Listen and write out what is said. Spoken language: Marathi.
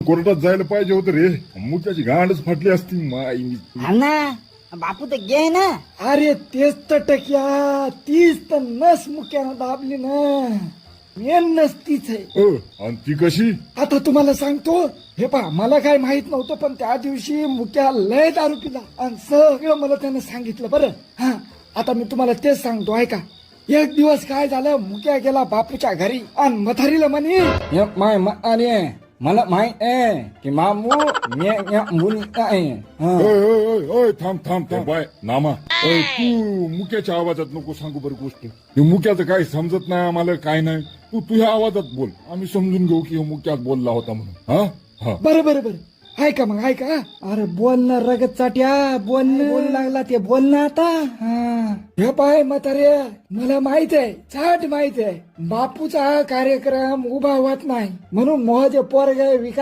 कोर्टात जायला पाहिजे होतं रे, मुक्याची गांडच फाटली असती माई. हा ना, बापू तर गे ना. अरे तेच तर टक्या, तीच तर नस मुक्यानं दाबली ना. मेन नस तीच आहे. आणि ती कशी? आता तुम्हाला सांगतो, हे पहा मला काय माहित नव्हतं, पण त्या दिवशी मुक्या लय दारू पिला आणि सगळं मला त्यानं सांगितलं. बरं हा, आता मी तुम्हाला तेच सांगतो ऐका. एक दिवस काय झालं, मुक्या गेला बापूच्या घरी आणि म्हातारीला म्हणे, माय अरे मला माहित आहे की मामू मुली आहे. ओय थांब थांब थांब बाय नामा. तू मुक्याच्या आवाजात नको सांगू बरं गोष्ट. हे मुक्याचं काही समजत नाही आम्हाला, काय नाही. तू तुझ्या आवाजात बोल, आम्ही समजून घेऊ की मुक्यात बोलला होता म्हणून. हा हा बरं बरं बरं ऐका मग ऐका. अरे बोल ना रगत चाट्या, बोल लागला ते बोल ना आता. हा हे पाय म्हातारे, मला माहित आहे, चाट माहित आहे, बापूचा कार्यक्रम उभा होत नाही म्हणून मोहजे पोरगे विकास